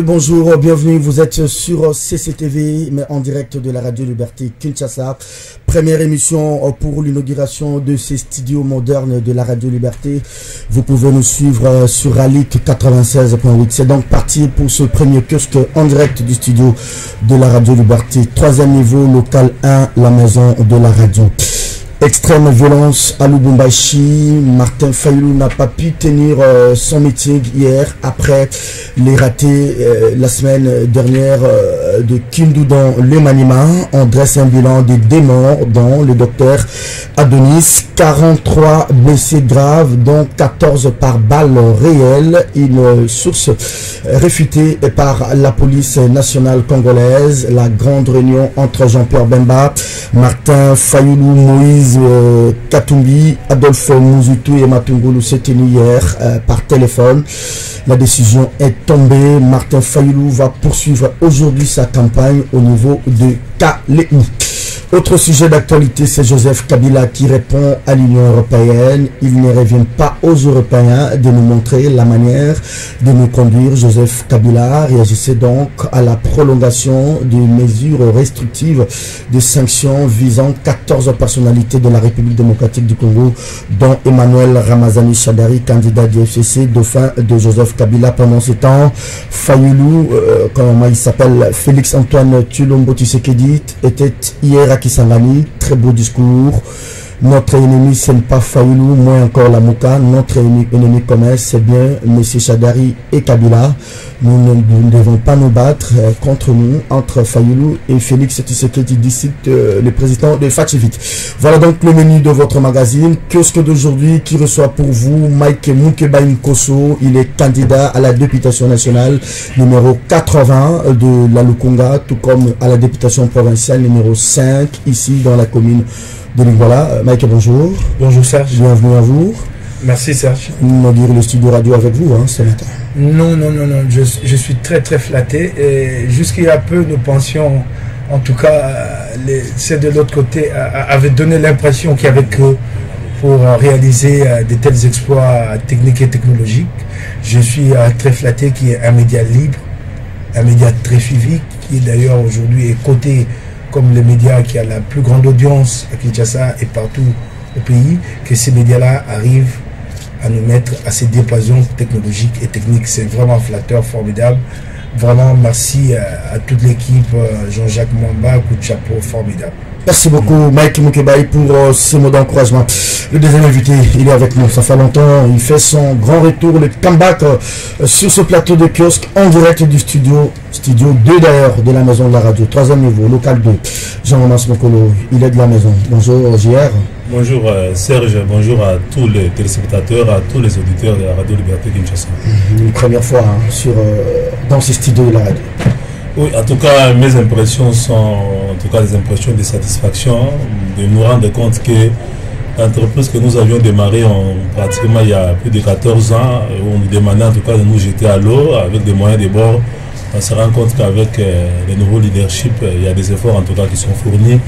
Bonjour, bienvenue, vous êtes sur CCTV, mais en direct de la Radio Liberté Kinshasa. Première émission pour l'inauguration de ces studios modernes de la Radio Liberté. Vous pouvez nous suivre sur Ralik 96.8. C'est donc parti pour ce premier kiosque en direct du studio de la Radio Liberté. Troisième niveau, local 1, la maison de la radio. Extrême violence à Lubumbashi. Martin Fayulu n'a pas pu tenir son meeting hier après les ratés la semaine dernière de Kindu dans le Maniema. On dresse un bilan de 2 morts dont le docteur Adonis, 43 blessés graves dont 14 par balle réelle. Une source réfutée par la police nationale congolaise. La grande réunion entre Jean-Pierre Bemba, Martin Fayulu, Moïse Katumbi, Adolphe Muzutu et Matungulu s'est tenu hier par téléphone. La décision est tombée. Martin Fayulu va poursuivre aujourd'hui sa campagne au niveau de Kalei. Autre sujet d'actualité, c'est Joseph Kabila qui répond à l'Union européenne. Il ne revient pas aux Européens de nous montrer la manière de nous conduire. Joseph Kabila réagissait donc à la prolongation des mesures restrictives de sanctions visant 14 personnalités de la République démocratique du Congo, dont Emmanuel Ramazani Shadari, candidat du FCC, dauphin de Joseph Kabila pendant ce temps. Fayulu, comment il s'appelle, Félix Antoine Tshilombo Tshisekedi, était hier à Kisangani, très beau discours. Notre ennemi, ce n'est pas Fayulu, moins encore la Mouka. Notre ennemi commun, c'est bien M. Shadari et Kabila. Nous ne devons pas nous battre contre nous, entre Fayulu et Félix Tshisekedi, d'ici le président de Fatchevit. Voilà donc le menu de votre magazine. Kiosque d'aujourd'hui qui reçoit pour vous Mike Mukebaïn Kosso. Il est candidat à la députation nationale numéro 80 de la Lukunga, tout comme à la députation provinciale numéro 5, ici dans la commune de Lingwala. Mike, bonjour. Bonjour Serge. Bienvenue à vous. Merci Serge. On dire le studio radio avec vous ce matin. Non. Je suis très flatté. Et jusqu'il y a peu, nous pensions, en tout cas, ceux de l'autre côté avaient donné l'impression qu'il y avait que pour réaliser de tels exploits techniques et technologiques. Je suis très flatté qu'il y ait un média libre, un média très suivi, qui d'ailleurs aujourd'hui est coté comme le média qui a la plus grande audience à Kinshasa et partout au pays, que ces médias-là arrivent à nous mettre à ces diapasons technologiques et techniques. C'est vraiment flatteur, formidable. Vraiment, merci à toute l'équipe, Jean-Jacques Mwamba, coup de chapeau, formidable. Merci beaucoup Mike Mukebaï pour ces mots d'encouragement. Le deuxième invité, il est avec nous, ça fait longtemps, il fait son grand retour, le comeback sur ce plateau de kiosque en direct du studio 2 d'ailleurs de la maison de la radio, troisième niveau, local 2. Jean-Romas Mokolo, il est de la maison. Bonjour JR. Bonjour Serge, bonjour à tous les téléspectateurs, à tous les auditeurs de la Radio Liberté Kinshasa. Une première fois dans ces studios de la radio. Oui, en tout cas, mes impressions sont en tout cas des impressions de satisfaction, de nous rendre compte que l'entreprise que nous avions démarré pratiquement il y a plus de 14 ans, où on nous demandait en tout cas de nous jeter à l'eau avec des moyens de bord. On se rend compte qu'avec le nouveau leadership, il y a des efforts en tout cas qui sont fournis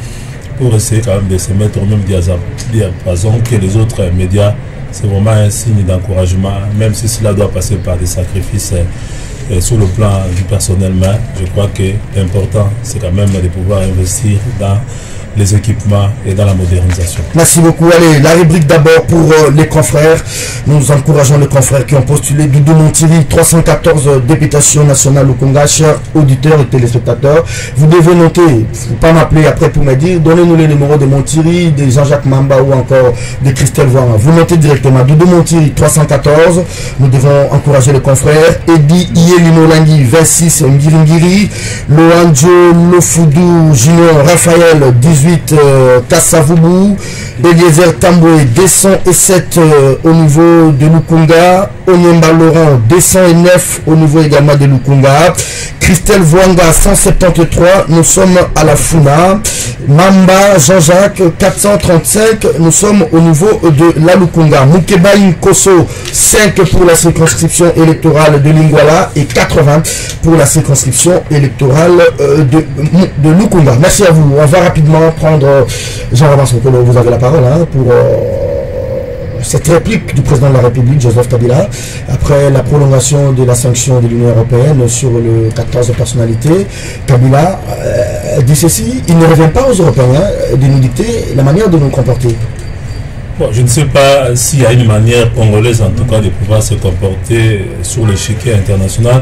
pour essayer quand même de se mettre au même diapason que les autres médias. C'est vraiment un signe d'encouragement, même si cela doit passer par des sacrifices sur le plan du personnel, mais je crois que l'important c'est quand même de pouvoir investir dans les équipements et dans la modernisation. Merci beaucoup. Allez, la rubrique d'abord pour les confrères. Nous encourageons les confrères qui ont postulé. Doudou Montiri, 314 députations nationales au Congo. Chers auditeurs et téléspectateurs, vous devez noter, il ne faut pas m'appeler après pour me dire, donnez-nous les numéros de Montiri, de Jean-Jacques Mamba ou encore de Christelle Voin. Vous notez directement. Doudou Montiri, 314. Nous devons encourager les confrères. Edi Ielino Langui, 26, Ngiringiri. Loanjo Lofoudou Junior, Raphaël, 18. Kassavubu, Eliezer Tamboué 207 au niveau de Lukunga, Onyemba Laurent 209 au niveau également de Lukunga, Christelle Voanga 173, nous sommes à la Funa, Mamba Jean-Jacques 435, nous sommes au niveau de la Lukunga, Mukebaïn Kosso 5 pour la circonscription électorale de Lingwala et 80 pour la circonscription électorale de Lukunga. Merci à vous. On va rapidement prendre Jean-Romain Sokolo, vous avez la parole pour cette réplique du président de la République, Joseph Kabila, après la prolongation de la sanction de l'Union européenne sur le 14 personnalités. Kabila dit ceci: il ne revient pas aux Européens de nous dicter la manière de nous comporter. Bon, je ne sais pas s'il y a une manière congolaise en tout cas de pouvoir se comporter sur l'échiquier international.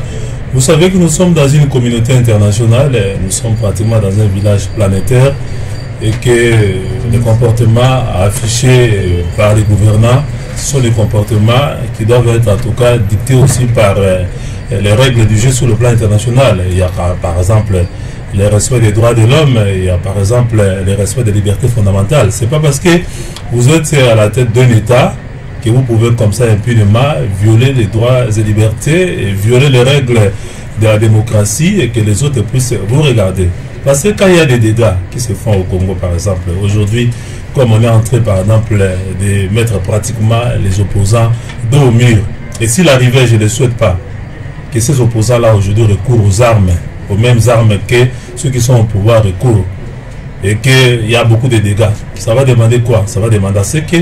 Vous savez que nous sommes dans une communauté internationale, nous sommes pratiquement dans un village planétaire et que les comportements affichés par les gouvernants sont les comportements qui doivent être en tout cas dictés aussi par les règles du jeu sur le plan international. Il y a par exemple le respect des droits de l'homme, il y a par exemple le respect des libertés fondamentales. Ce n'est pas parce que vous êtes à la tête d'un État que vous pouvez comme ça impunément violer les droits et libertés et violer les règles de la démocratie et que les autres puissent vous regarder. Parce que quand il y a des dégâts qui se font au Congo par exemple, aujourd'hui, comme on est en train par exemple de mettre pratiquement les opposants dos au mur, et s'il arrivait, je ne le souhaite pas, que ces opposants-là aujourd'hui recourent aux armes, aux mêmes armes que ceux qui sont au pouvoir recourent, et qu'il y a beaucoup de dégâts, ça va demander quoi? Ça va demander à ce que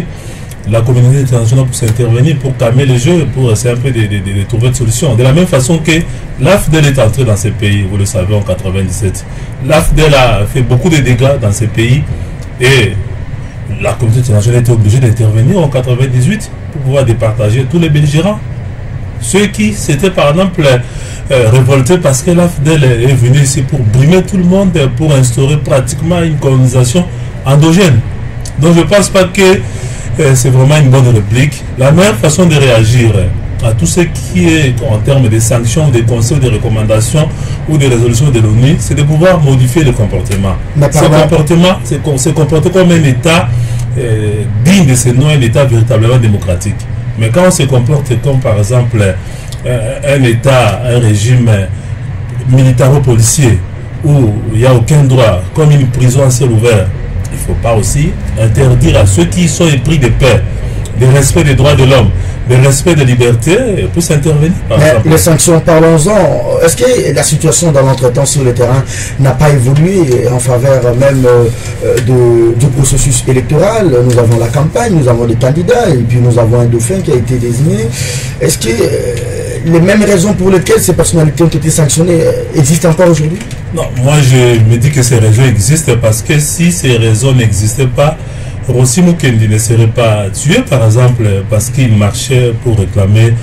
la communauté internationale puisse intervenir pour calmer les jeux, pour essayer un peu de trouver une solution. De la même façon que l'AFDEL est entré dans ces pays, vous le savez, en 1997. L'AFDEL a fait beaucoup de dégâts dans ces pays et la communauté internationale était obligée d'intervenir en 1998 pour pouvoir départager tous les belligérants. Ceux qui s'étaient par exemple révoltés parce que l'AFDEL est venu ici pour brimer tout le monde, pour instaurer pratiquement une colonisation endogène. Donc je ne pense pas que c'est vraiment une bonne réplique. La meilleure façon de réagir à tout ce qui est en termes de sanctions, de conseils, de recommandations ou de résolutions de l'ONU, c'est de pouvoir modifier le comportement. Se comporter comme un État digne de ce nom, un État véritablement démocratique. Mais quand on se comporte comme par exemple un État, un régime militaro-policier où il n'y a aucun droit, comme une prison à ciel ouvert, il ne faut pas aussi interdire à ceux qui sont épris de paix, de respect des droits de l'homme, de respect des libertés, pour s'intervenir. Les sanctions, parlons-en. Est-ce que la situation dans l'entretemps sur le terrain n'a pas évolué en faveur même du processus électoral? Nous avons la campagne, nous avons des candidats et puis nous avons un dauphin qui a été désigné. Est-ce que les mêmes raisons pour lesquelles ces personnalités ont été sanctionnées existent encore aujourd'hui? Non, moi je me dis que ces raisons existent parce que si ces raisons n'existaient pas, Rossi Mukendi ne serait pas tué par exemple parce qu'il marchait pour réclamer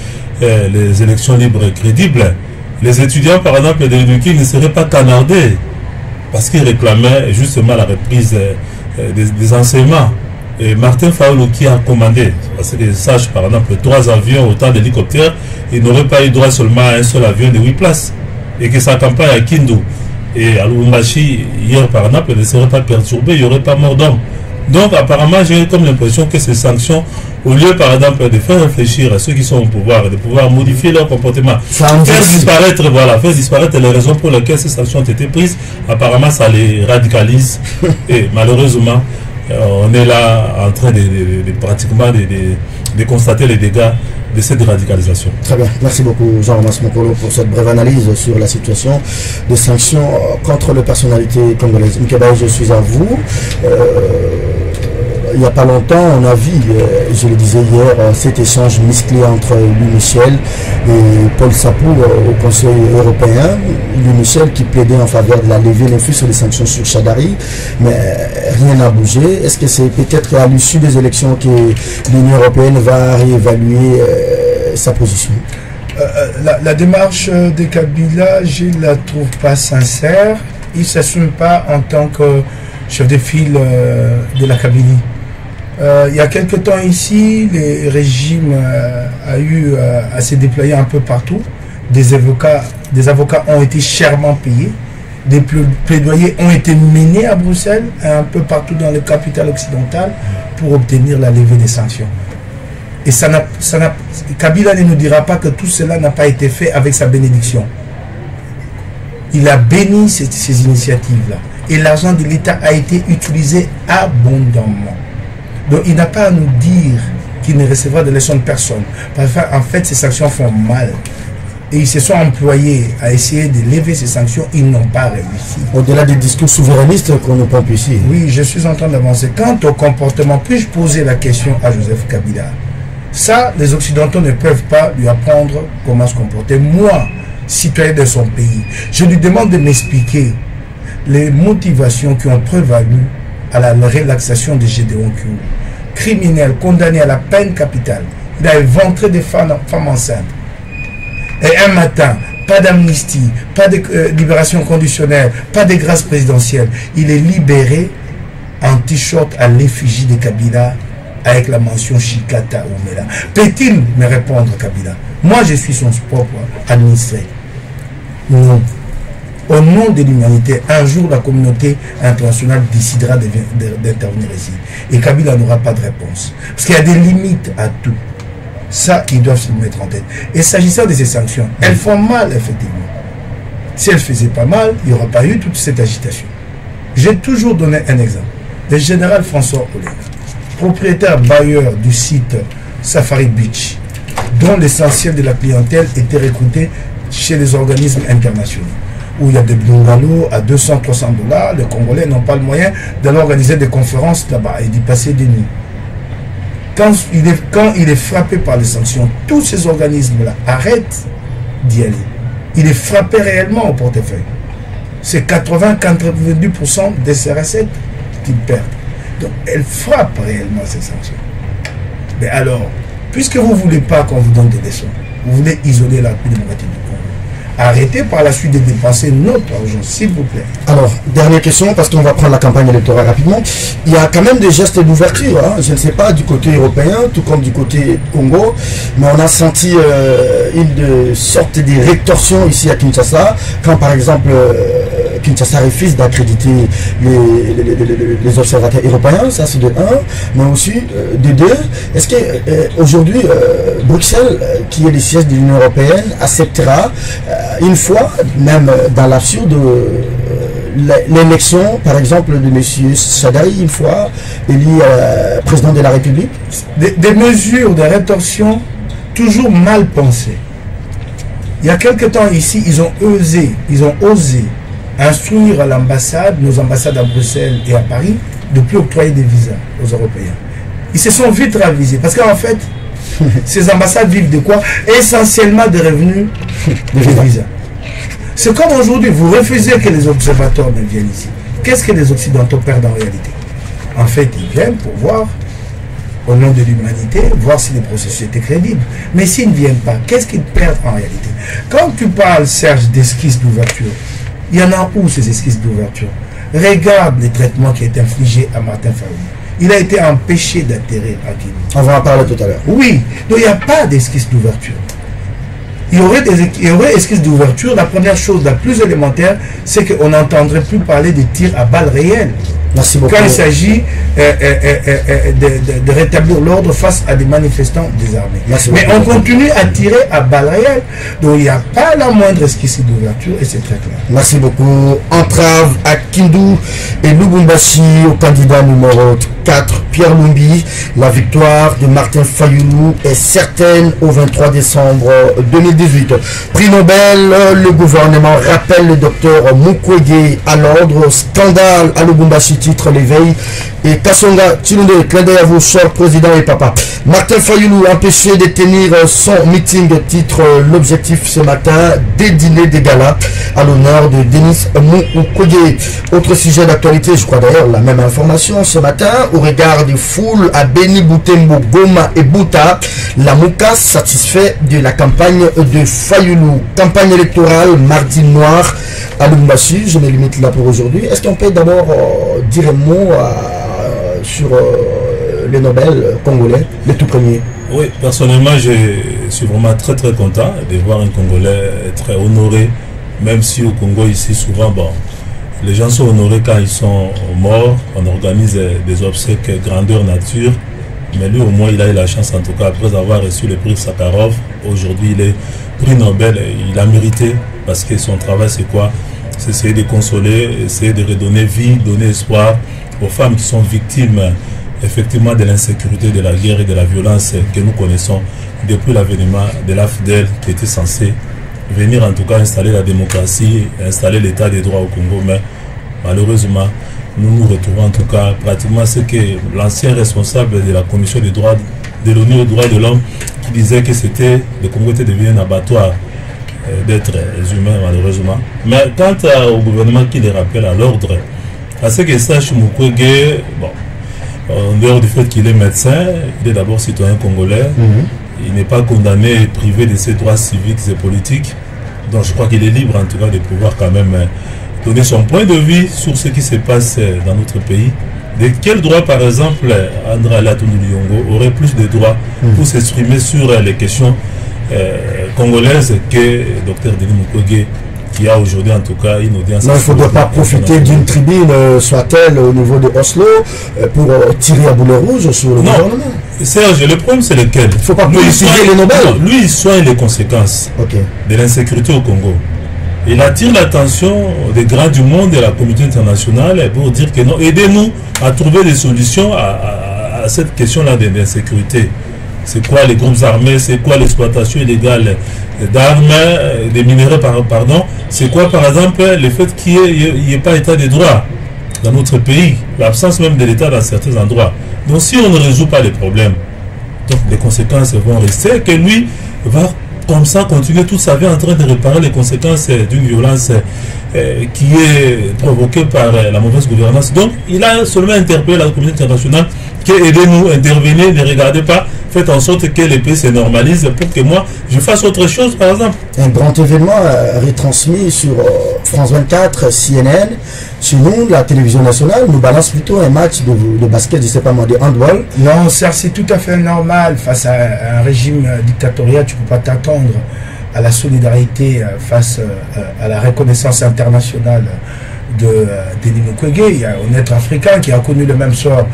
les élections libres et crédibles. Les étudiants par exemple de l'UNIKI ne seraient pas canardés parce qu'ils réclamaient justement la reprise des enseignements. Et Martin Fayulu qui a commandé, parce que sache par exemple 3 avions, autant d'hélicoptères, il n'aurait pas eu droit seulement à un seul avion de 8 places. Et que sa campagne à Kindu et à Lubumbashi hier par exemple ne serait pas perturbée, il n'y aurait pas mort d'homme. Donc apparemment j'ai comme l'impression que ces sanctions, au lieu par exemple de faire réfléchir à ceux qui sont au pouvoir, de pouvoir modifier leur comportement, faire disparaître les raisons pour lesquelles ces sanctions ont été prises, apparemment ça les radicalise. Et malheureusement, on est là en train pratiquement de constater les dégâts de cette radicalisation. Très bien, merci beaucoup Jean-Romas Mokolo pour cette brève analyse sur la situation de sanctions contre les personnalités congolaises. Mkeba, je suis à vous. Il n'y a pas longtemps, on a vu, je le disais hier, cet échange musclé entre Louis Michel et Paul Sapou au Conseil européen. Louis Michel qui plaidait en faveur de la levée des sur les sanctions sur Chadari, mais rien n'a bougé. Est-ce que c'est peut-être à l'issue des élections que l'Union européenne va réévaluer sa position? La démarche de Kabila, je ne la trouve pas sincère. Il ne s'assume pas en tant que chef de file de la Kabylie. Il y a quelque temps ici, le régime a eu à se déployer un peu partout. Des avocats ont été chèrement payés. Des plaidoyers ont été menés à Bruxelles et un peu partout dans les capitales occidentales pour obtenir la levée des sanctions. Et Kabila ne nous dira pas que tout cela n'a pas été fait avec sa bénédiction. Il a béni ces initiatives-là. Et l'argent de l'État a été utilisé abondamment. Donc il n'a pas à nous dire qu'il ne recevra de leçons de personne. Parce qu'en fait, ces sanctions font mal. et ils se sont employés à essayer de lever ces sanctions, ils n'ont pas réussi. Au-delà des discours souverainistes qu'on nous pompe ici. Oui, je suis en train d'avancer. Quant au comportement, puis-je poser la question à Joseph Kabila? Ça, les Occidentaux ne peuvent pas lui apprendre comment se comporter. Moi, citoyen de son pays, je lui demande de m'expliquer les motivations qui ont prévalu à la relaxation de Gédéon Kyoulou. Criminel, condamné à la peine capitale. Il a éventré des femmes enceintes. Et un matin, pas d'amnistie, pas de libération conditionnelle, pas de grâce présidentielle. Il est libéré en t-shirt à l'effigie de Kabila avec la mention Chikata Oumela. Peut-il me répondre, Kabila? Moi, je suis son propre administré. Non. Au nom de l'humanité, un jour, la communauté internationale décidera d'intervenir ici. Et Kabila n'aura pas de réponse. Parce qu'il y a des limites à tout. Ça, ils doivent se mettre en tête. Et s'agissant de ces sanctions, elles font mal, effectivement. Si elles ne faisaient pas mal, il n'y aurait pas eu toute cette agitation. J'ai toujours donné un exemple. Le général François Oleg, propriétaire bailleur du site Safari Beach, dont l'essentiel de la clientèle était recrutée chez les organismes internationaux, où il y a des bungalows à 200-300 $. Les Congolais n'ont pas le moyen d'aller organiser des conférences là-bas et d'y passer des nuits. Quand il est frappé par les sanctions, tous ces organismes-là arrêtent d'y aller. Il est frappé réellement au portefeuille. C'est 80-92% des ces recettes qu'il perd. Donc, elle frappe réellement ces sanctions. Mais alors, puisque vous ne voulez pas qu'on vous donne des leçons, vous voulez isoler la République démocratique du Congo, arrêtez par la suite de dépenser notre argent, s'il vous plaît. Alors, dernière question, parce qu'on va prendre la campagne électorale rapidement. Il y a quand même des gestes d'ouverture, hein. Je ne sais pas, du côté européen, tout comme du côté Congo, mais on a senti une sorte de rétorsion ici à Kinshasa, quand par exemple Kinshasa refuse d'accréditer les observateurs européens, ça c'est de 1, mais aussi de 2. Est-ce qu'aujourd'hui, Bruxelles, qui est le siège de l'Union européenne, acceptera une fois, même dans l'absurde, l'élection, par exemple, de M. Chadari, une fois élu président de la République? Des mesures de rétorsion toujours mal pensées. Il y a quelque temps ici, ils ont osé instruire à l'ambassade, nos ambassades à Bruxelles et à Paris, de ne plus octroyer des visas aux Européens. Ils se sont vite ravisés, parce qu'en fait, ces ambassades vivent de quoi? Essentiellement des revenus des visas. C'est comme aujourd'hui, vous refusez que les observateurs ne viennent ici. Qu'est-ce que les Occidentaux perdent en réalité? En fait, ils viennent pour voir, au nom de l'humanité, voir si les processus étaient crédibles. Mais s'ils ne viennent pas, qu'est-ce qu'ils perdent en réalité? Quand tu parles, Serge, d'esquisses d'ouverture, il y en a où ces esquisses d'ouverture? Regarde les traitements qui ont été infligés à Martin Fayulu. Il a été empêché d'atterrir à Guinée. On va en parler tout à l'heure. Oui, donc il n'y a pas d'esquisse d'ouverture. Il y aurait esquisse d'ouverture. La première chose, la plus élémentaire, c'est qu'on n'entendrait plus parler de tirs à balles réelles. Merci beaucoup. Quand il s'agit de rétablir l'ordre face à des manifestants désarmés. Mais on continue à tirer à balles réelles. Donc il n'y a pas la moindre esquisse d'ouverture et c'est très clair. Merci beaucoup. Entrave à Kindu et Lubumbashi au candidat numéro 4, Pierre Lumbi. La victoire de Martin Fayulu est certaine au 23 décembre 2018. Prix Nobel, le gouvernement rappelle le docteur Mukwege à l'ordre. Scandale à Lubumbashi, titre l'éveil. Et Kassonga Chilunde, clin d'œil à vous, cher président et papa. Martin Fayulu empêché de tenir son meeting, titre l'objectif ce matin des dîners des galas à l'honneur de Denis Mukwege. Autre sujet d'actualité, je crois d'ailleurs la même information ce matin, au regard des foules à Beni, Butembo, Goma et Buta, la Mouka satisfait de la campagne de Fayulu. Campagne électorale, mardi noir à Lubumbashi. Je me limite là pour aujourd'hui. Est-ce qu'on peut d'abord dire un mot sur les Nobel congolais, les tout premiers? Oui, personnellement, je suis vraiment très très content de voir un Congolais très honoré, même si au Congo ici souvent, bon, les gens sont honorés quand ils sont morts, on organise des obsèques grandeur nature, mais lui au moins il a eu la chance, en tout cas après avoir reçu le prix Sakharov, aujourd'hui il est prix Nobel, il a mérité, parce que son travail c'est quoi? C'est essayer de consoler, essayer de redonner vie, donner espoir aux femmes qui sont victimes effectivement de l'insécurité, de la guerre et de la violence que nous connaissons depuis l'avènement de l'AFDEL qui était censé venir en tout cas installer la démocratie, installer l'état des droits au Congo. Mais malheureusement, nous nous retrouvons en tout cas pratiquement ce que l'ancien responsable de la commission des droits de l'ONU aux droits de l'homme qui disait que le Congo était devenu un abattoir d'êtres humains malheureusement. Mais quant au gouvernement qui les rappelle à l'ordre, à ce que sache Mukwege, bon, en dehors du fait qu'il est médecin, il est d'abord citoyen congolais, il n'est pas condamné et privé de ses droits civiques et politiques, donc je crois qu'il est libre en tout cas de pouvoir quand même donner son point de vue sur ce qui se passe dans notre pays. De quel droit, par exemple, André Alatundu Liongo aurait plus de droits pour s'exprimer sur les questions congolaises que Dr Denis Mukwege, qui a aujourd'hui en tout cas une audience. Non, il ne faudrait pas profiter d'une tribune, soit-elle au niveau de Oslo, pour tirer à boulet rouge sur le gouvernement. Serge, le problème c'est lequel? Il ne faut pas politiser les Nobel. Lui, il soigne les conséquences de l'insécurité au Congo. Il attire l'attention des grands du monde et de la communauté internationale pour dire que non, aidez-nous à trouver des solutions à cette question-là d'insécurité. C'est quoi les groupes armés? C'est quoi l'exploitation illégale d'armes, des minéraux, pardon? C'est quoi, par exemple, le fait qu'il n'y ait pas état de droit dans notre pays? L'absence même de l'état dans certains endroits. Donc, si on ne résout pas les problèmes, donc les conséquences vont rester, que lui va comme ça continuer toute sa vie en train de réparer les conséquences d'une violence qui est provoquée par la mauvaise gouvernance. Donc, il a seulement interpellé la communauté internationale qui aidez-nous, intervenez, ne regardez pas, faites en sorte que les pays se normalisent pour que moi, je fasse autre chose, par exemple. Un grand événement retransmis sur France 24, CNN. Chez nous, la télévision nationale nous balance plutôt un match de basket, je ne sais pas moi, de handball. Non, c'est tout à fait normal. Face à un régime dictatorial, tu ne peux pas t'attendre à la solidarité face à la reconnaissance internationale de Denis Mukwege. Il y a un être africain qui a connu le même sort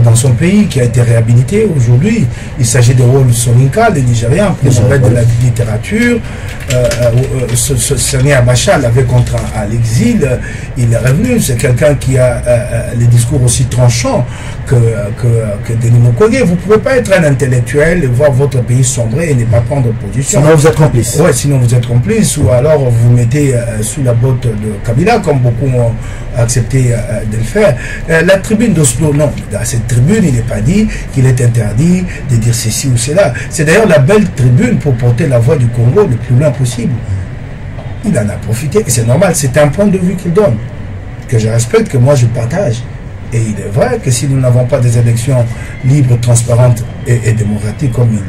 dans son pays, qui a été réhabilité aujourd'hui. Il s'agit de Wole Soyinka, le Nigérien, prix Nobel de la littérature. Sani Abacha l'avait contraint à l'exil. Il est revenu. C'est quelqu'un qui a les discours aussi tranchants que Denis Mukwege. Vous ne pouvez pas être un intellectuel et voir votre pays sombrer et ne pas prendre position. Sinon vous êtes complice. Oui, sinon vous êtes complice, ou alors vous mettez sous la botte de Kabila, comme beaucoup ont accepté de le faire. La tribune d'Oslo, non. Dans cette tribune, il n'est pas dit qu'il est interdit de dire ceci ou cela. C'est d'ailleurs la belle tribune pour porter la voix du Congo le plus loin possible. Il en a profité, et c'est normal, c'est un point de vue qu'il donne, que je respecte, que moi je partage. Et il est vrai que si nous n'avons pas des élections libres, transparentes et démocratiques, comme il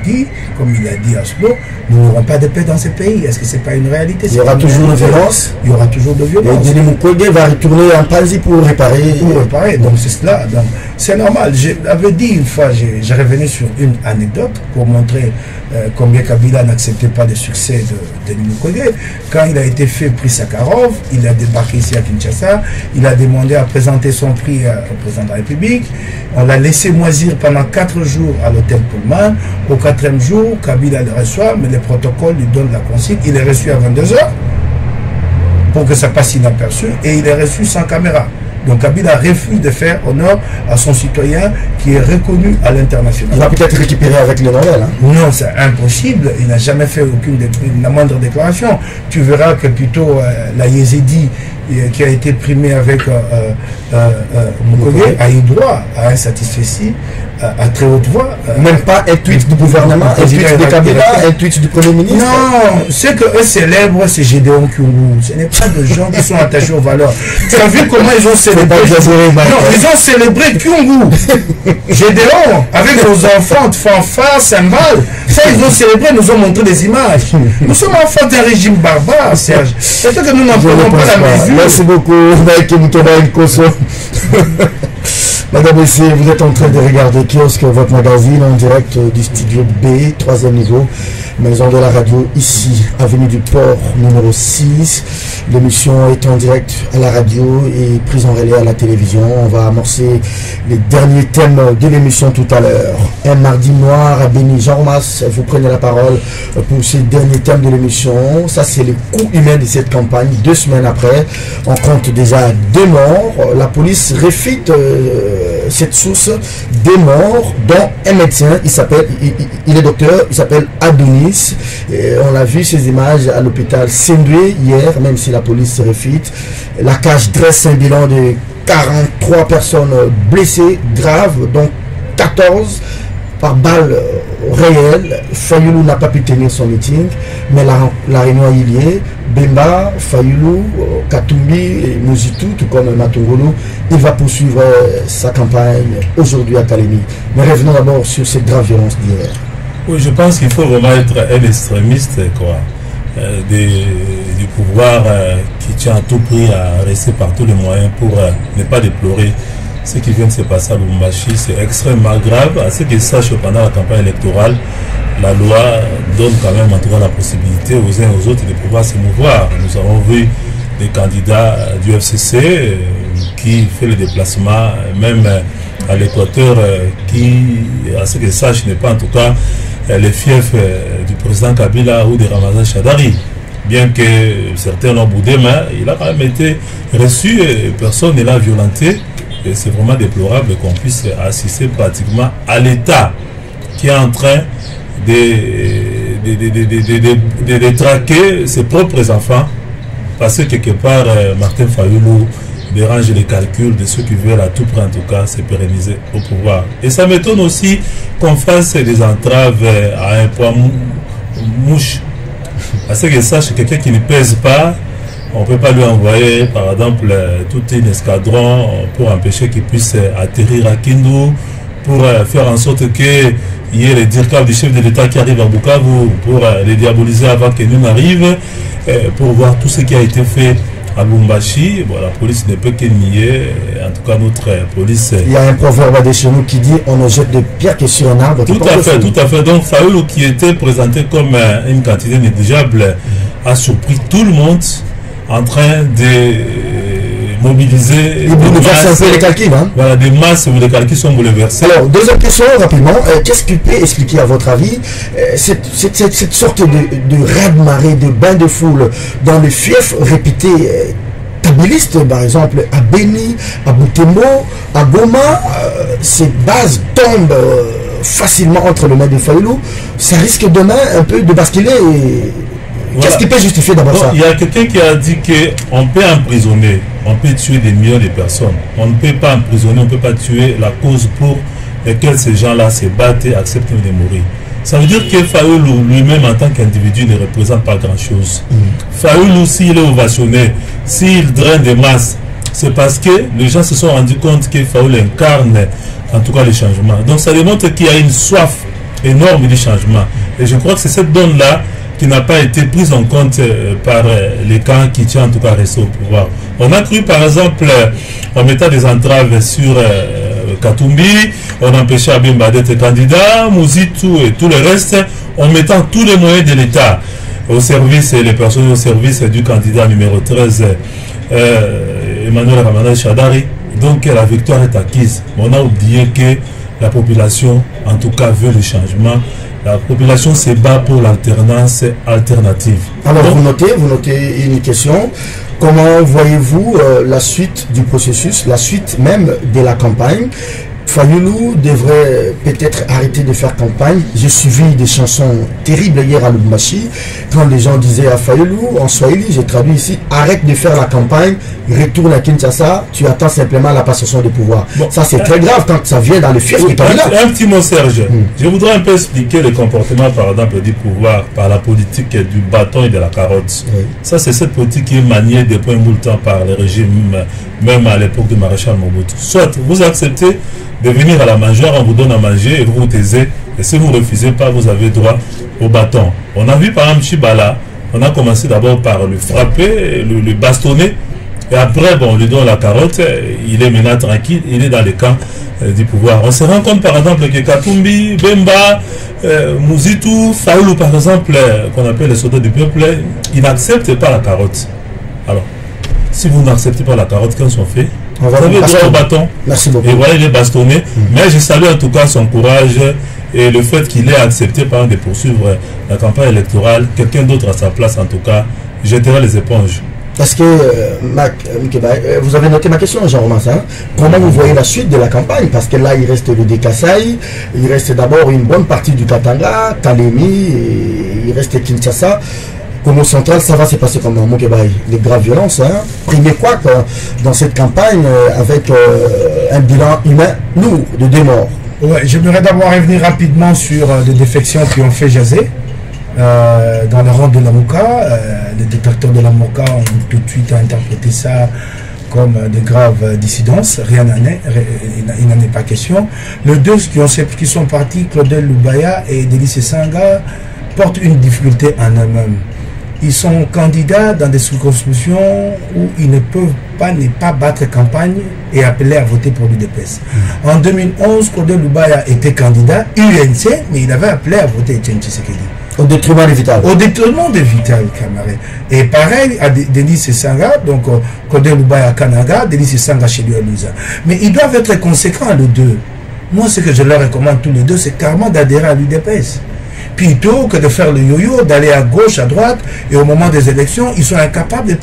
dit, comme il a dit à Oslo, nous n'aurons pas de paix dans ce pays. Est-ce que ce n'est pas une réalité? Il y aura toujours de violence. Il y aura toujours de violence. Et Denis Mukwege va retourner en Panzi pour réparer. Donc c'est cela. C'est normal. J'avais dit une fois, j'ai revenu sur une anecdote pour montrer combien Kabila n'acceptait pas le succès de Denis Mukwege. Quand il a été fait prix Sakharov, il a débarqué ici à Kinshasa, il a demandé à présenter son prix au président de la République. On l'a laissé moisir pendant 4 jours à l'hôtel Pullman. Au 4e jour, Kabila le reçoit, mais le protocole lui donne la consigne. Il est reçu à 22 h pour que ça passe inaperçu, et il est reçu sans caméra. Donc Kabila refuse de faire honneur à son citoyen qui est reconnu à l'international. Il va peut-être récupérer avec le Nobel. Hein? Non, c'est impossible. Il n'a jamais fait la moindre déclaration. Tu verras que plutôt la Yézidi qui a été primée avec Mukwege a eu droit à un satisfecit à très haute voix. Même pas un tweet du gouvernement, un tweet de Kabila, un tweet du Premier ministre. Non, ce qu'eux célèbrent, c'est Gédéon Kyungu. Ce n'est pas de gens qui sont attachés aux valeurs. Tu as vu comment ils ont célébré? Non, ils ont célébré Kyungu. Gédéon, avec nos enfants de fanfare, cymbales. Ça, ils ont célébré, nous ont montré des images. Nous sommes enfants d'un régime barbare, Serge. C'est que nous n'en prenons pas la mesure. Merci beaucoup, Madame et messieurs, vous êtes en train de regarder Kiosque, votre magazine en direct du studio B, 3e niveau, maison de la radio, ici, avenue du Port, numéro 6. L'émission est en direct à la radio et prise en relais à la télévision. On va amorcer les derniers thèmes de l'émission tout à l'heure. Un mardi noir à Béni. Jean-Romas, vous prenez la parole pour ces derniers thèmes de l'émission. Ça, c'est le coût humain de cette campagne. 2 semaines après, on compte déjà 2 morts. La police réfute cette source des morts, dont un médecin, il est docteur, il s'appelle Adonis. Et on a vu ces images à l'hôpital Sendoué hier, même si la police se réfute. La CAJ dresse un bilan de 43 personnes blessées graves, dont 14 par balle réelle. Fayoulou n'a pas pu tenir son meeting, mais la réunion est liée. Bemba, Fayoulou, Katumbi et Mouzitou, tout comme Matungolo, il va poursuivre sa campagne aujourd'hui à Kalemi. Mais revenons d'abord sur cette grave violence d'hier. Oui, je pense qu'il faut vraiment être un extrémiste du pouvoir qui tient à tout prix à rester par tous les moyens pour ne pas déplorer ce qui vient de se passer à Lubumbashi. C'est extrêmement grave. À ce qu'ils sachent, pendant la campagne électorale, la loi donne quand même en tout cas la possibilité aux uns et aux autres de pouvoir se mouvoir. Nous avons vu des candidats du FCC qui fait le déplacement même à l'Équateur, qui, à ce qu'ils sachent, n'est pas en tout cas les fiefs du président Kabila ou de Ramazan Chadari. Bien que certains l'ont boudé, mais il a quand même été reçu et personne ne l'a violenté. Et c'est vraiment déplorable qu'on puisse assister pratiquement à l'État qui est en train de traquer ses propres enfants, parce que quelque part Martin Fayoulou dérange les calculs de ceux qui veulent à tout prix en tout cas se pérenniser au pouvoir. Et ça m'étonne aussi qu'on fasse des entraves à un point mouche, parce que sache quelqu'un qui ne pèse pas, on ne peut pas lui envoyer par exemple tout un escadron pour empêcher qu'il puisse atterrir à Kindu, pour faire en sorte qu'il y ait les directives du chef de l'État qui arrive à Bukavu, pour les diaboliser avant que nous n'arrive, pour voir tout ce qui a été fait à Lubumbashi. Bon, la police ne peut que nier, en tout cas notre police. Il y a un proverbe de chez nous qui dit on ne jette de pierre que sur un arbre. Tout à fait. Donc Fayoulou, qui était présenté comme une quantité négligeable, a surpris tout le monde en train de mobiliser des masses, les calculs, hein? Voilà, des masses où les calculs sont bouleversés. Alors, deuxième question rapidement, qu'est-ce qui peut expliquer à votre avis cette sorte de raz-de-marée, de bain de foule dans les fiefs réputés kabilistes, par exemple à Beni, à Butembo, à Goma, ces bases tombent facilement entre les mains de Fayoulou. Ça risque demain un peu de basculer. Qu'est-ce qui peut justifier d'abord ça? Il y a quelqu'un qui a dit qu'on peut emprisonner, on peut tuer des millions de personnes. On ne peut pas emprisonner, on ne peut pas tuer la cause pour laquelle ces gens-là se battent et acceptent de mourir. Ça veut dire que Fayoulou lui-même en tant qu'individu ne représente pas grand-chose. Fayoulou, s'il est ovationné, s'il draine des masses, c'est parce que les gens se sont rendus compte que Fayoulou incarne en tout cas les changements. Donc ça démontre qu'il y a une soif énorme du changement. Et je crois que c'est cette donne-là qui n'a pas été prise en compte par les camps qui tiennent en tout cas à rester au pouvoir. On a cru par exemple en mettant des entraves sur Katumbi, on empêchait Abimba d'être candidat, Mouzitou et tout le reste, en mettant tous les moyens de l'État au service, les personnes au service du candidat numéro 13, Emmanuel Ramazan Chadari. Donc la victoire est acquise. On a oublié que la population en tout cas veut le changement. La population se bat pour l'alternance alternative. Alors vous notez une question. Comment voyez-vous la suite du processus, la suite même de la campagne? Fayoulou devrait peut-être arrêter de faire campagne. J'ai suivi des chansons terribles hier à Lubumbashi, quand les gens disaient à Fayoulou, en Swahili, j'ai traduit ici, arrête de faire la campagne, retourne à Kinshasa, tu attends simplement la passation de pouvoir. Bon, ça c'est très grave quand ça vient dans le fief du Kabila. Un petit mot Serge, je voudrais un peu expliquer le comportement par exemple du pouvoir par la politique du bâton et de la carotte. Oui. Ça c'est cette politique qui est maniée depuis un bout de temps par le régime, même à l'époque du maréchal Mobutu. Soit vous acceptez de venir à la mangeoire, on vous donne à manger et vous vous taisez. Et si vous ne refusez pas, vous avez droit au bâton. On a vu par exemple Chibala, on a commencé d'abord par le frapper, le bastonner. Et après, bon, on lui donne la carotte, il est maintenant tranquille, il est dans les camps du pouvoir. On se rend compte par exemple que Katumbi, Bemba, Mouzitou, Fayoulou par exemple, qu'on appelle les soldats du peuple, ils n'acceptent pas la carotte. Alors, si vous n'acceptez pas la carotte, qu'est-ce qu'on fait? Vous avez droit au bâton. Merci beaucoup. Et voilà, il est bastonné. Mais je salue en tout cas son courage et le fait qu'il ait accepté par exemple de poursuivre la campagne électorale. Quelqu'un d'autre à sa place, en tout cas, jetterait les éponges. Parce que, vous avez noté ma question, Jean-Romain, hein? Comment vous voyez la suite de la campagne? Parce que là, il reste le Dékasaï, il reste d'abord une bonne partie du Katanga, Kalemi, et il reste Kinshasa. Comme au central, ça va se passer comme dans Mokebaï. Les graves violences, hein? Premier quoi dans cette campagne, avec un bilan humain lourd de 2 morts. Ouais, j'aimerais d'abord revenir rapidement sur les défections qui ont fait jaser. Dans le rang de la Mouka, les détracteurs de la Mouka ont tout de suite interprété ça comme de graves dissidences. Rien n'en est, il n'en est pas question. Les deux qui sont partis, Claudel Lubaya et Délice Sanga, portent une difficulté en eux-mêmes. Ils sont candidats dans des circonscriptions où ils ne peuvent pas ne pas battre campagne et appeler à voter pour l'UDPS. En 2011, Claudel Lubaya était candidat UNC, mais il avait appelé à voter Etienne Tshisekedi. Au détriment de Vital. Au détriment de Vital, camarade. Et pareil à Délice Sanga, donc Claudel Lubaya à Kanaga, Délice Sanga chez lui à Lusa. Mais ils doivent être conséquents, les deux. Moi, ce que je leur recommande tous les deux, c'est carrément d'adhérer à l'UDPS. Plutôt que de faire le yo-yo, d'aller à gauche, à droite, et au moment des élections, ils sont incapables de...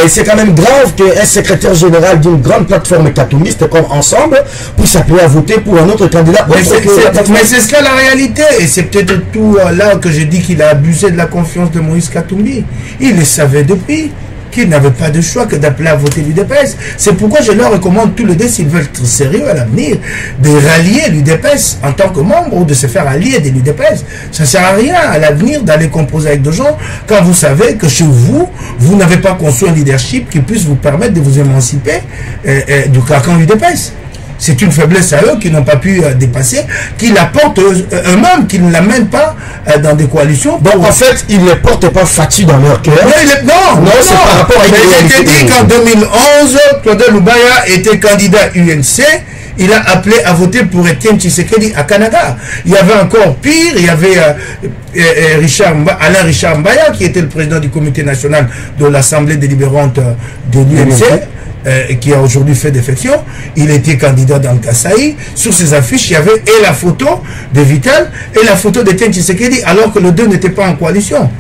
C'est quand même grave qu'un secrétaire général d'une grande plateforme cathomiste comme Ensemble puisse appeler à voter pour un autre candidat. Mais c'est cela la réalité, et c'est peut-être tout là que j'ai dit qu'il a abusé de la confiance de Moïse Katumbi. Il le savait depuis qu'il n'avait pas de choix que d'appeler à voter l'UDPS. C'est pourquoi je leur recommande tous les deux, s'ils veulent être sérieux à l'avenir, de rallier l'UDPS en tant que membre ou de se faire allier de l'UDPS. Ça ne sert à rien à l'avenir d'aller composer avec des gens quand vous savez que chez vous, vous n'avez pas construit un leadership qui puisse vous permettre de vous émanciper du carcan l'UDPS. C'est une faiblesse à eux qui n'ont pas pu dépasser, qui la portent eux-mêmes, qui ne l'amènent pas dans des coalitions. Donc en fait, ils ne portent pas fatigue dans leur cœur. Non, c'est par rapport à... Mais j'ai dit qu'en 2011, Claudel Lubaya était candidat UNC. Il a appelé à voter pour Etienne Tshisekedi à Canada. Il y avait encore pire, il y avait Alain Richard Mbaya, qui était le président du comité national de l'Assemblée délibérante de l'UNC. Qui a aujourd'hui fait défection. Il était candidat dans le Kasaï. Sur ses affiches, il y avait et la photo de Vital et la photo d'Etienne Tshisekedi, alors que les deux n'étaient pas en coalition.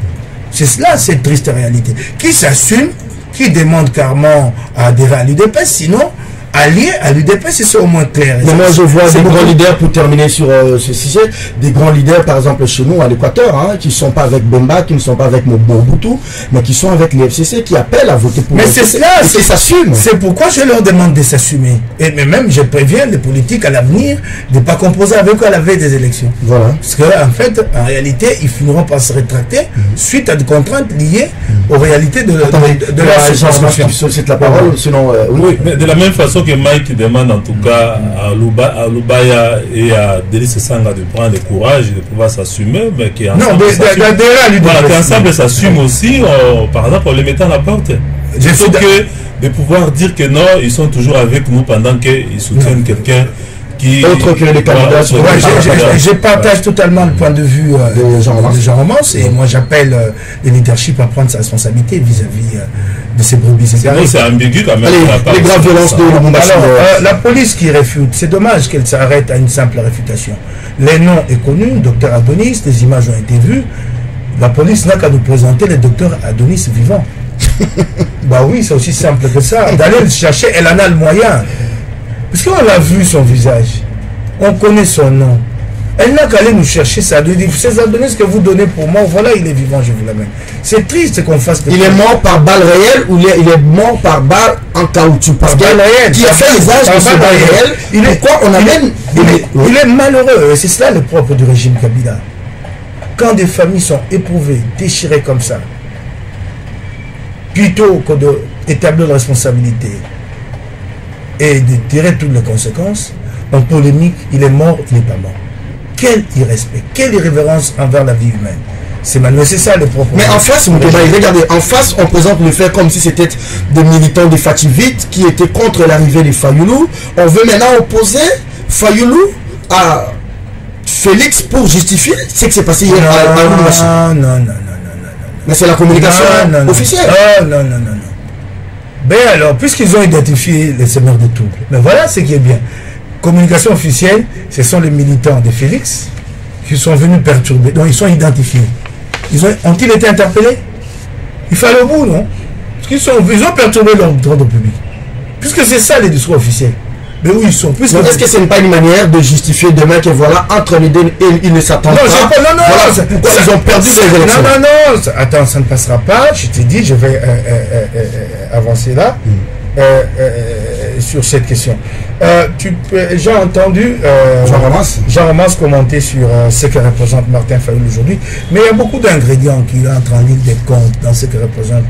C'est cela, cette triste réalité. Qui s'assume, qui demande carrément à adhérer à l'UDPS, sinon allié à l'UDPS, c'est au moins clair. Mais moi, je vois des grands leaders, pour terminer sur ce sujet, des grands leaders, par exemple, chez nous, à l'Équateur, hein, qui ne sont pas avec Bemba, qui ne sont pas avec Mobutu, mais qui sont avec les FCC, qui appellent à voter pour mais c'est cela, qui s'assument. C'est pourquoi je leur demande de s'assumer. Mais même, je préviens les politiques à l'avenir de ne pas composer avec eux à la veille des élections. Voilà. Parce qu'en fait, en réalité, ils finiront par se rétracter suite à des contraintes liées aux réalités de la situation. C'est la parole, sinon... oui, mais de la même façon que Mike demande en tout cas à Lubaya et à Délice Sanga de prendre le courage de pouvoir s'assumer, mais qu'ensemble s'assume aussi, par exemple en les mettant à la porte. Plutôt que de pouvoir dire que non, ils sont toujours avec nous pendant qu'ils soutiennent quelqu'un qui... Autre que les candidats. Je partage totalement le point de vue de Jean Romance, et moi j'appelle le leadership à prendre sa responsabilité vis-à-vis de ces brebis égarées. C'est ambigu quand même. Allez, les graves violences de Lubumbashi. Alors, la police qui réfute, c'est dommage qu'elle s'arrête à une simple réfutation. Les noms est connu, docteur Adonis, les images ont été vues. La police n'a qu'à nous présenter le docteur Adonis vivant. Bah oui, c'est aussi simple que ça. D'aller le chercher, elle en a le moyen. Parce qu'on a vu son visage, on connaît son nom. Elle n'a qu'à aller nous chercher ça. Ces Adonis que vous donnez pour moi, voilà, il est vivant, je vous l'amène. C'est triste qu'on fasse... Il est mort par balle réelle ou il est mort par balle en caoutchouc? Parce qu'il a fait l'usage de ce balle réelle. Il est malheureux. Et c'est cela le propre du régime Kabila. Quand des familles sont éprouvées, déchirées comme ça, plutôt que d'établir la responsabilité et de tirer toutes les conséquences, en polémique, il est mort, il n'est pas mort. Quel irrespect, quelle irrévérence envers la vie humaine. C'est ça le propos. Mais en face, regardez, en face, on présente le fait comme si c'était des militants de Fativites qui étaient contre l'arrivée de Fayoulou. On veut maintenant opposer Fayoulou à Félix pour justifier ce qui s'est passé hier à Lubumbashi. Non. Mais c'est la communication officielle. Non. Ben alors, puisqu'ils ont identifié les semeurs de troubles, mais voilà ce qui est bien. Communication officielle, ce sont les militants de Félix qui sont venus perturber. Donc ils sont identifiés. Ont-ils été interpellés? Il fallait au bout, non? Ils ont perturbé l'ordre public. Puisque c'est ça les discours officiels. Mais où ils sont? Est-ce que ce n'est pas une manière de justifier demain que voilà, entre les deux, ils ne s'attendent pas? Non, voilà, pourquoi ils ont perdu les élections? Non, attends, ça ne passera pas. Je t'ai dit, je vais avancer là sur cette question. J'ai entendu Jean Romance commenter sur ce que représente Martin Fayoulou aujourd'hui, mais il y a beaucoup d'ingrédients qui entrent en ligne des comptes dans ce que représente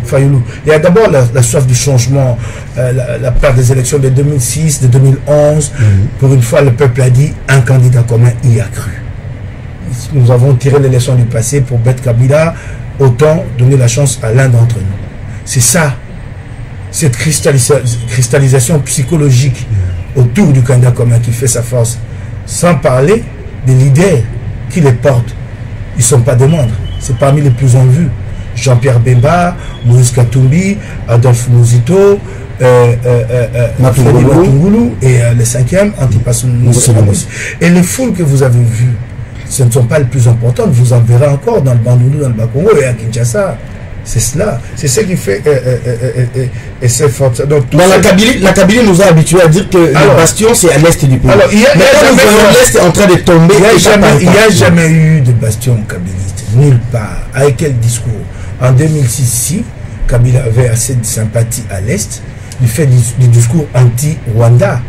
Fayoulou. Il y a d'abord la soif du changement, la perte des élections de 2006, de 2011. Pour une fois, le peuple a dit un candidat commun y a cru. Nous avons tiré les leçons du passé pour battre Kabila, autant donner la chance à l'un d'entre nous. C'est ça, cette cristallisation psychologique autour du candidat commun qui fait sa force. Sans parler des leaders qui les portent. Ils ne sont pas des moindres. C'est parmi les plus en vue. Jean-Pierre Bemba, Moïse Katumbi, Adolphe Mouzito, Matungulu et le cinquième, Antipas Moussabouzi. Et les foules que vous avez vues, ce ne sont pas les plus importantes. Vous en verrez encore dans le Bandundu, dans le Bakongo et à Kinshasa. C'est cela. C'est ce qui fait et c'est fort. Donc, dans la Kabylie nous a habitués à dire que le bastion c'est à l'est du pays. Alors, l'est est en train de tomber. Il n'y a jamais eu de bastion kabyliste. Nulle part. Avec quel discours? En 2006, si Kabila avait assez de sympathie à l'est, du fait du discours anti-Rwanda.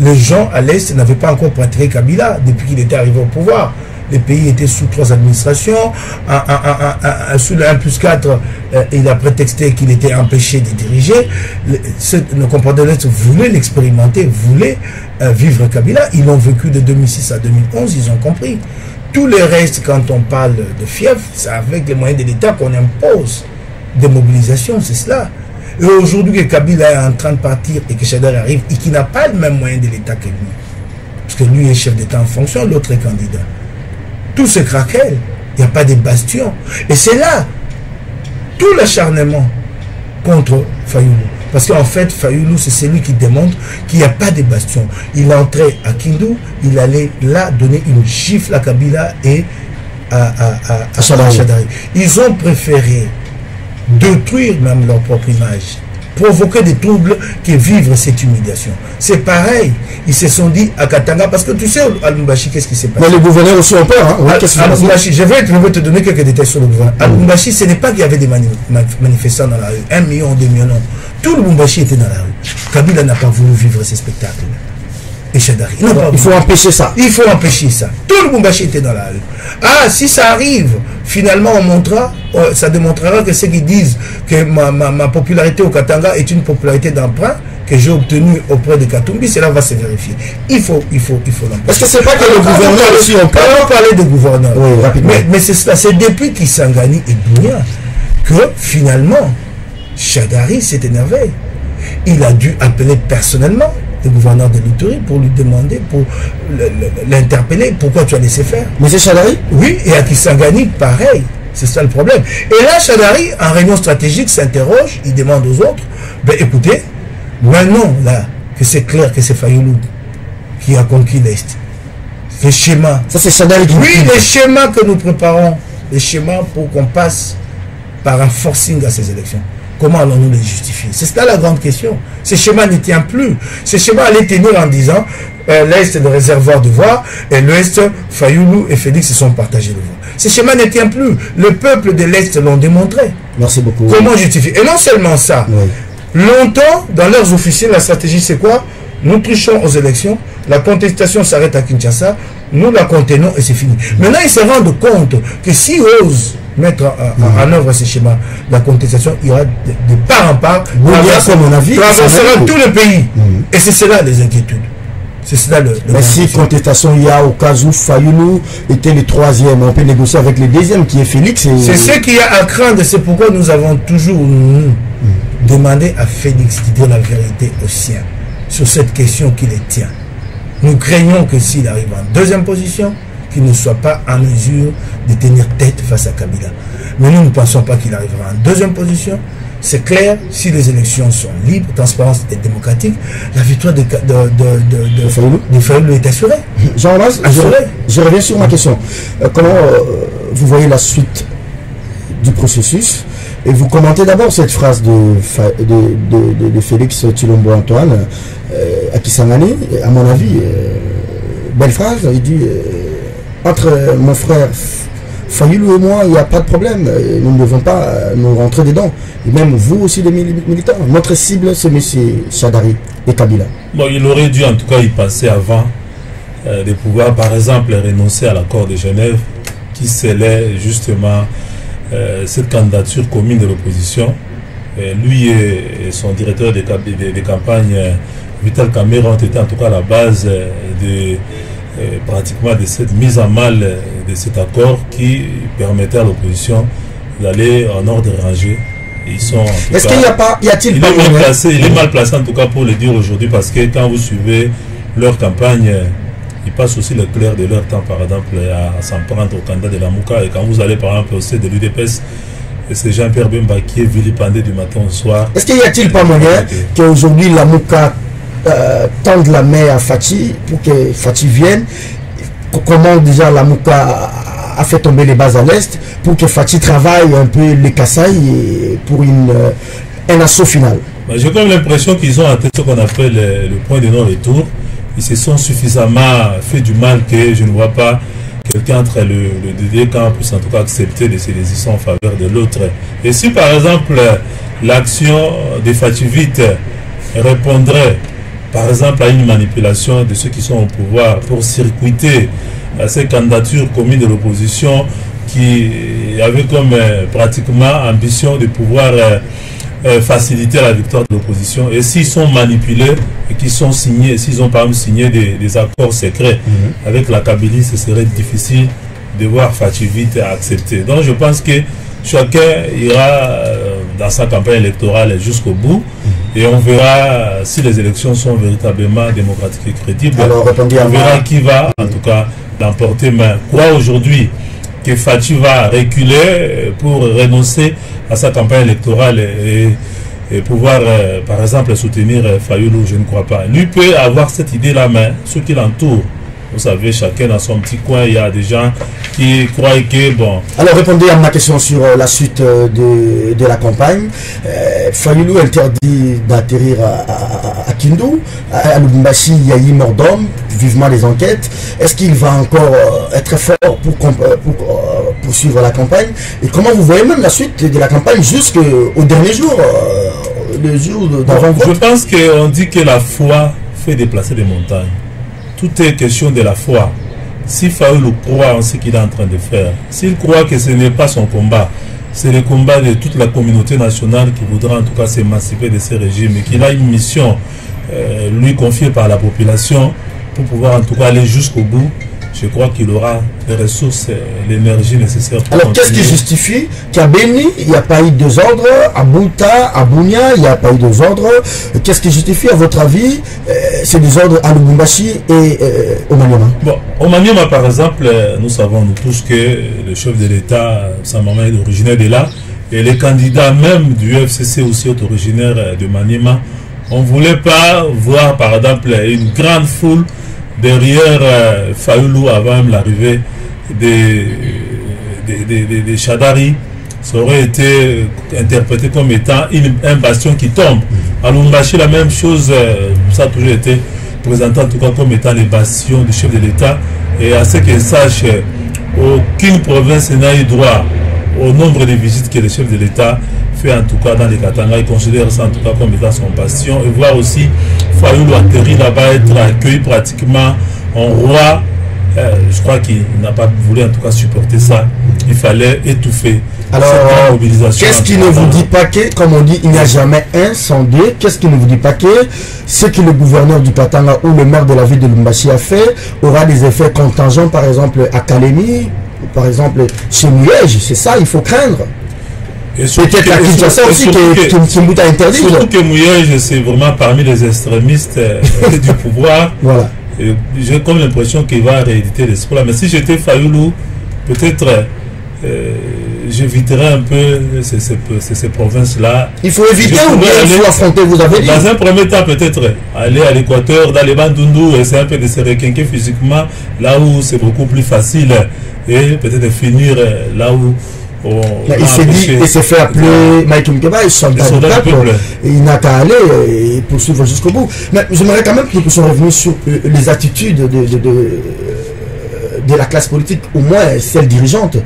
Les gens à l'est n'avaient pas encore pratiqué Kabila depuis qu'il était arrivé au pouvoir. Les pays étaient sous 3 administrations. Sous le 1+4, il a prétexté qu'il était empêché de diriger. Nos compatriotes de l'Est voulaient l'expérimenter, voulaient vivre Kabila. Ils l'ont vécu de 2006 à 2011, ils ont compris. Tout le reste, quand on parle de fièvre, c'est avec les moyens de l'État qu'on impose des mobilisations, c'est cela. Et aujourd'hui que Kabila est en train de partir et que Chadar arrive et qui n'a pas le même moyen de l'État que lui, parce que lui est chef d'État en fonction, l'autre est candidat. Tout se craquelle, il n'y a pas de bastion. Et c'est là tout l'acharnement contre Fayoulou. Parce qu'en fait, Fayoulou, c'est celui qui démontre qu'il n'y a pas de bastion. Il entrait à Kindu, il allait là donner une gifle à Kabila et à Chadari. Ils ont préféré détruire même leur propre image, provoquer des troubles que vivre cette humiliation. C'est pareil. Ils se sont dit à Katanga, parce que tu sais, à Lubumbashi, qu'est-ce qui s'est passé? Mais les gouverneurs aussi ont peur. Hein? Je vais te donner quelques détails sur le gouverneur. À Lubumbashi, ce n'est pas qu'il y avait des manifestants dans la rue. 1 million, 2 millions, non. Tout le Lubumbashi était dans la rue. Kabila n'a pas voulu vivre ces spectacles. Et Chadari. Il faut empêcher ça. Il faut empêcher ça. Tout le Lubumbashi était dans la rue. Ah, si ça arrive, finalement, on montrera, ça démontrera que ceux qui disent que ma popularité au Katanga est une popularité d'emprunt que j'ai obtenue auprès de Katumbi, cela va se vérifier. Il faut l'empêcher. Est-ce que c'est pas que le gouverneur aussi on peut parler de gouverneur? Oui, rapidement. Mais c'est cela, c'est depuis Kisangani et Dounia que finalement, Chadari s'est énervé. Il a dû appeler personnellement le gouverneur de l'Ituri pour lui demander, pour l'interpeller, pourquoi tu as laissé faire. Mais c'est Chadari? Oui, et à Kisangani, pareil. C'est ça le problème. Et là, Chadari, en réunion stratégique, s'interroge, il demande aux autres, ben écoutez, maintenant, là, que c'est clair que c'est Fayoulou qui a conquis l'Est. Les schémas. Ça, c'est Chadari qui... Oui, les schémas que nous préparons, les schémas pour qu'on passe par un forcing à ces élections. Comment allons-nous les justifier? C'est ça la grande question. Ces schémas ne tiennent plus. Ces schémas allaient tenir en disant l'Est est le réservoir de voix et l'Ouest, Fayoulou et Félix se sont partagés le voix. Ces schémas ne tiennent plus. Le peuple de l'Est l'ont démontré. Merci beaucoup. Comment justifier? Et non seulement ça. Oui. Longtemps, dans leurs officiers, la stratégie c'est quoi? Nous trichons aux élections, la contestation s'arrête à Kinshasa, nous la contenons et c'est fini. Maintenant, ils se rendent compte que s'ils osent mettre en œuvre ces schémas, la contestation ira de part en part, traversera tout le pays. Et c'est cela les inquiétudes. C'est cela le mais si contestation il y a au cas où Fayoulou était le 3e, on peut négocier avec le 2e qui est Félix. C'est ce qu'il y a à craindre, c'est pourquoi nous avons toujours demandé à Félix de dire la vérité aux siens sur cette question qui les tient. Nous craignons que s'il arrive en 2e position, qu'il ne soit pas en mesure de tenir tête face à Kabila. Mais nous ne pensons pas qu'il arrivera en 2e position. C'est clair, si les élections sont libres, transparentes et démocratiques, la victoire de Fayoulou est assurée. Jean-Romain, je reviens sur ma question. Comment vous voyez la suite du processus? Et vous commentez d'abord cette phrase de Félix Tshilombo Antoine à Kisangani, à mon avis, belle phrase, il dit entre mon frère Fayulu et moi, il n'y a pas de problème, nous ne devons pas nous rentrer dedans. Et même vous aussi les militants, notre cible c'est M. Shadari et Kabila. Bon, il aurait dû en tout cas y passer avant de pouvoir par exemple renoncer à l'accord de Genève qui scellait justement cette candidature commune de l'opposition. Lui et son directeur de campagne, Vital Kamerhe, ont été en tout cas à la base pratiquement de cette mise en mal de cet accord qui permettait à l'opposition d'aller en ordre rangé. Ils sont Est-ce qu'il n'y a pas, il est mal placé en tout cas pour le dire aujourd'hui, parce que quand vous suivez leur campagne, ils passent aussi le clair de leur temps, par exemple, à s'en prendre au candidat de la Mouka. Et quand vous allez, par exemple, au sein de l'UDPS, c'est Jean-Pierre Bemba qui est vilipendé du matin au soir. Est-ce qu'il n'y a-t-il pas moyen qu'aujourd'hui la Mouka tende la main à Fachi pour que Fachi vienne? Comment déjà la Mouka a fait tomber les bases à l'Est pour que Fachi travaille un peu les Kasaï pour un assaut final? J'ai comme l'impression qu'ils ont en tête ce qu'on appelle le point de non-retour. Ils se sont suffisamment fait du mal que je ne vois pas quelqu'un entre le deux camps puisse en tout cas accepter de se décider en faveur de l'autre. Et si par exemple l'action de Fachi vite répondrait par exemple à une manipulation de ceux qui sont au pouvoir pour circuiter ces candidatures communes de l'opposition qui avaient comme pratiquement ambition de pouvoir faciliter la victoire de l'opposition, et s'ils sont manipulés et qu'ils sont signés, s'ils ont par exemple signé des accords secrets avec la Kabylie, ce serait difficile de voir Fachi vite accepter. Donc je pense que chacun ira dans sa campagne électorale jusqu'au bout et on verra si les élections sont véritablement démocratiques et crédibles. Alors, on verra qui va en tout cas l'emporter. Mais crois aujourd'hui que Fachi va reculer pour renoncer à sa campagne électorale et pouvoir par exemple soutenir Fayulu, je ne crois pas. Lui peut avoir cette idée-là, mais ceux qui l'entourent, vous savez, chacun dans son petit coin, il y a des gens qui croient que bon. Alors répondez à ma question sur la suite de la campagne. Fayulu interdit d'atterrir à Kindu, à Lubumbashi, il y a eu mort d'homme, vivement les enquêtes. Est-ce qu'il va encore être fort pour poursuivre la campagne? Et comment vous voyez même la suite de la campagne jusqu'au dernier jour, le jour d'avant-vote? Je pense qu'on dit que la foi fait déplacer des montagnes. Tout est question de la foi. Si Fayulu croit en ce qu'il est en train de faire, s'il croit que ce n'est pas son combat, c'est le combat de toute la communauté nationale qui voudra en tout cas s'émanciper de ces régimes, et qu'il a une mission lui confiée par la population pour pouvoir en tout cas aller jusqu'au bout, je crois qu'il aura les ressources, l'énergie nécessaire pour Alors qu'est-ce qui justifie qu'à Beni, il n'y a pas eu de désordre, à Bouta, à Bounia, il n'y a pas eu de désordre? Qu'est-ce qui justifie, à votre avis, ces désordres à Lubumbashi et au Maniema? Bon, au Maniema, par exemple, nous savons nous tous que le chef de l'État, sa maman est originaire de là, et les candidats même du FCC aussi sont originaires de Maniema. On ne voulait pas voir, par exemple, une grande foule derrière Fayulu avant même l'arrivée des Shadari. Ça aurait été interprété comme étant un bastion qui tombe. À Lubumbashi, la même chose, ça a toujours été présenté en tout cas comme étant les bastions du chef de l'État. Et à ce que sache, aucune province n'a eu droit au nombre de visites que le chef de l'État fait en tout cas dans les Katanga. Il considère ça en tout cas comme étant son bastion. Et voir aussi Fayulu atterrir là-bas, être accueilli pratiquement en roi. Je crois qu'il n'a pas voulu en tout cas supporter ça. Il fallait étouffer. Alors, qu'est-ce qui ne vous dit pas que, comme on dit, il n'y a jamais un sans deux? Qu'est-ce qui ne vous dit pas que ce que le gouverneur du Katanga ou le maire de la ville de Lubumbashi a fait aura des effets contingents, par exemple à Kalemi, par exemple chez Mouège? C'est ça, il faut craindre. Peut-être à Kinshasa aussi qui a interdit. Surtout que Mouège, c'est vraiment parmi les extrémistes du pouvoir. Voilà. J'ai comme l'impression qu'il va rééditer l'espoir. Mais si j'étais Fayulu, peut-être j'éviterais un peu ces provinces-là. Il faut éviter ou bien il faut affronter, vous avez dit? Dans un premier temps, peut-être aller à l'Équateur, dans les Bandundu, essayer un peu de se requinquer physiquement, là où c'est beaucoup plus facile, et peut-être finir là où il s'est fait appeler Mike Mkeba, soldat du peuple. Il n'a qu'à aller et poursuivre jusqu'au bout. Mais j'aimerais quand même que nous puissions revenir sur les attitudes de la classe politique, au moins celle dirigeante.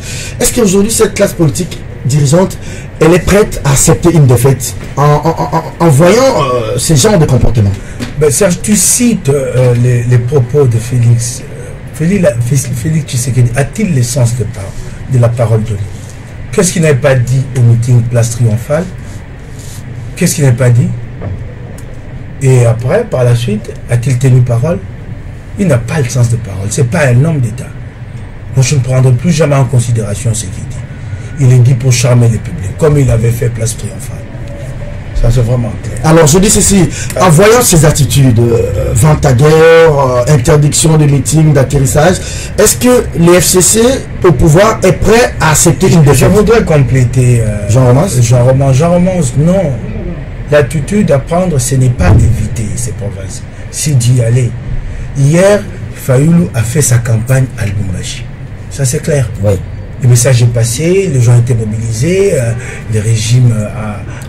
Est-ce qu'aujourd'hui, cette classe politique dirigeante, elle est prête à accepter une défaite en voyant ce genre de comportement? Ben, Serge, tu cites les propos de Félix. Félix Tshisekedi a-t-il l'essence de la parole de lui? Qu'est-ce qu'il n'avait pas dit au meeting Place Triomphale? Qu'est-ce qu'il n'avait pas dit? Et après, par la suite, a-t-il tenu parole? Il n'a pas le sens de parole. Ce n'est pas un homme d'État. Moi, je ne prendrai plus jamais en considération ce qu'il dit. Il est dit pour charmer les publics, comme il avait fait Place Triomphale. Ça, c'est vraiment clair. Alors, je dis ceci, en voyant ces attitudes, vente à guerre, interdiction de meetings, d'atterrissage, est-ce que les FCC, au pouvoir, est prêt à accepter une défaite? Je voudrais compléter Jean Romance. Jean Romance, non. L'attitude à prendre, ce n'est pas d'éviter ces provinces, c'est d'y aller. Hier, Fayoulou a fait sa campagne à Lubumbashi. Ça, c'est clair. Oui. Le message est passé, les gens étaient mobilisés, le régime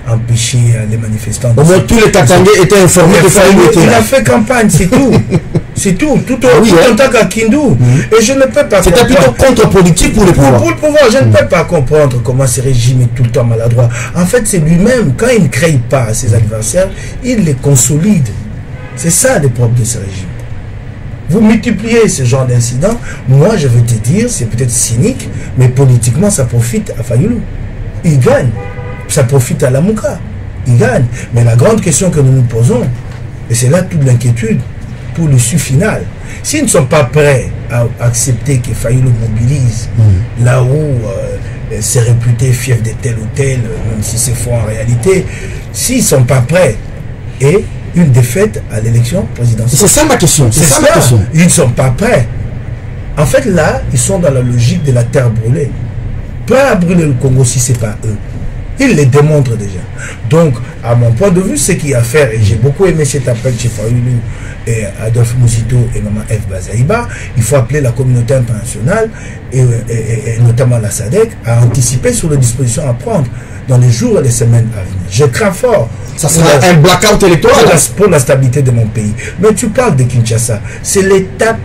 a empêché les manifestants. Au moins, tous les Katangais étaient informés que Fayoulou était là. Il a fait campagne, c'est tout. C'est tout en tant qu'à Kindu. Et je ne peux pas comprendre. C'était plutôt contre-politique pour le pouvoir. Pour le pouvoir, je ne peux pas comprendre comment ce régime est tout le temps maladroit. En fait, c'est lui-même, quand il ne crée pas ses adversaires, il les consolide. C'est ça le propre de ce régime. Vous multipliez ce genre d'incidents, moi je veux te dire, c'est peut-être cynique, mais politiquement ça profite à Fayoulou. Il gagne. Ça profite à Lamouka. Il gagne. Mais la grande question que nous nous posons, et c'est là toute l'inquiétude pour l'issue finale, s'ils ne sont pas prêts à accepter que Fayoulou mobilise là où c'est réputé fief de tel ou tel, même si c'est faux en réalité, s'ils ne sont pas prêts, et une défaite à l'élection présidentielle. C'est ça ma question. C'est ça ma question. Ils ne sont pas prêts. En fait, là, ils sont dans la logique de la terre brûlée. Pas à brûler le Congo si ce n'est pas eux. Ils les démontrent déjà. Donc, à mon point de vue, ce qu'il y a à faire, et j'ai beaucoup aimé cet appel chez Fayoulou et Adolphe Mouzito et Maman F. Bazaïba, il faut appeler la communauté internationale et notamment la SADC à anticiper sur les dispositions à prendre dans les jours et les semaines à venir. Je crains fort. Ça sera un blackout électoral pour la stabilité de mon pays. Mais tu parles de Kinshasa. C'est l'étape